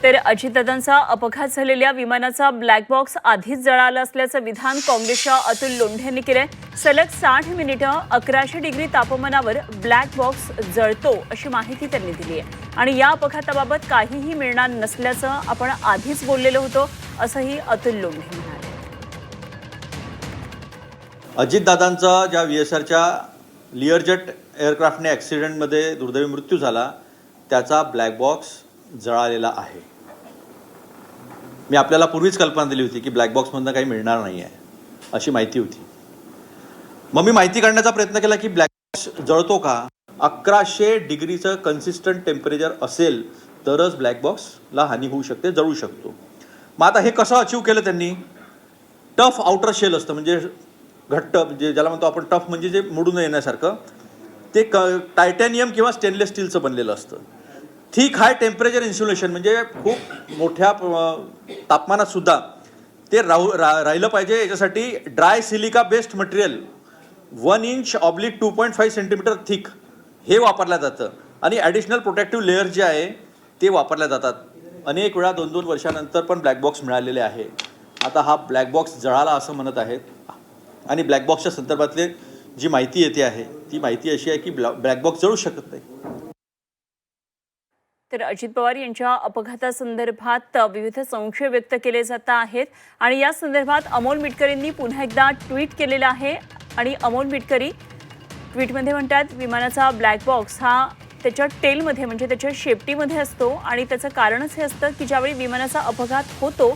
तर अजितदादांचा अपघात झालेल्या विमानाचा ब्लॅक बॉक्स आधीच जळाला असल्याचं विधान काँग्रेसच्या अतुल लोंढे यांनी केलंय। सलग 60 मिनिटं 1100 डिग्री तापमानावर ब्लॅक बॉक्स जळतो अशी माहिती त्यांनी दिली आहे आणि या अपघाताबाबत काहीही मिळणार नसल्याचं आपण आधीच बोललेलो होतो असंही अतुल लोंढे म्हणाले। अजितदादांचा ज्या VSRच्या लिअरजेट एअरक्राफ्टने ॲक्सिडेंटमध्ये दुर्दैवी मृत्यू झाला त्याचा ब्लॅक बॉक्स जळालेला आहे। मी आपल्याला पूर्वीच कल्पना दिली होती की ब्लॅक बॉक्समधनं काही मिळणार नाही आहे अशी माहिती होती। मग मी माहिती काढण्याचा प्रयत्न केला की ब्लॅक बॉक्स जळतो का। 1100 डिग्रीचं कन्सिस्टंट टेम्परेचर असेल तरच ब्लॅक बॉक्सला हानी होऊ शकते, जळू शकतो। मग आता हे कसं अचीव केलं त्यांनी। टफ आउटर शेल असतं म्हणजे घट्ट, म्हणजे ज्याला म्हणतो आपण टफ म्हणजे जे मोडून येण्यासारखं, ते टायटॅनियम किंवा स्टेनलेस स्टीलचं बनलेलं असतं। थिक हाय टेम्परेचर इन्सुलेशन म्हणजे खूप मोठ्या तापमानात सुद्धा ते राहिलं पाहिजे। याच्यासाठी dry silica based material 1 inch oblique 2.5 centimetre thick हे वापरलं जातं आणि ॲडिशनल प्रोटेक्टिव्ह लेअर जे आहे ते वापरल्या जातात। अनेक वेळा 2-2 वर्षानंतर पण ब्लॅक बॉक्स मिळालेले आहे। आता हा ब्लॅक बॉक्स जळाला असं म्हणत आहेत आणि ब्लॅक बॉक्सच्या संदर्भातले जी माहिती येते आहे ती माहिती अशी आहे की ब्लॅक बॉक्स जळू शकत नाही। तर अजित पवार यांच्या अपघातासंदर्भात विविध संशय व्यक्त केले जात आहेत आणि या संदर्भात अमोल मिटकरींनी पुन्हा एकदा ट्विट केलेलं आहे आणि अमोल मिटकरी ट्विटमध्ये म्हणतात विमानाचा ब्लॅक बॉक्स हा त्याच्या टेलमध्ये म्हणजे त्याच्या शेपटीमध्ये असतो आणि त्याचं कारणच हे असतं की ज्यावेळी विमानाचा अपघात होतो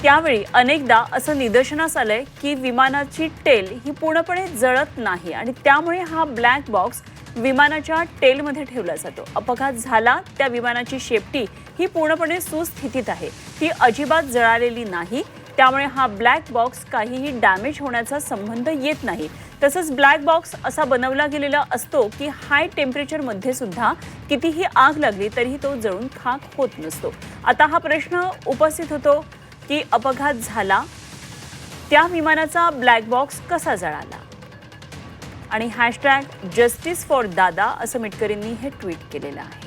त्यावेळी अनेकदा असं निदर्शनास आलंय की विमानाची टेल ही पूर्णपणे जळत नाही आणि त्यामुळे हा ब्लॅक बॉक्स विमानाच्या टेलमध्ये ठेवला जातो। अपघात झाला त्या विमानाची शेपटी ही पूर्णपणे सुस्थितीत आहे, ती अजिबात जळालेली नाही, त्यामुळे हा ब्लॅक बॉक्स काहीही डॅमेज होण्याचा संबंध येत नाही। तसंच ब्लॅक बॉक्स असा बनवला गेलेला असतो की हाय टेम्परेचरमध्ये सुद्धा कितीही आग लागली तरीही तो जळून खाक होत नसतो। आता हा प्रश्न उपस्थित होतो की अपघात झाला त्या विमानाचा ब्लॅक बॉक्स कसा जळाला आणि #जस्टिस फॉर दादा असं मिटकरींनी हे ट्विट केलेलं आहे।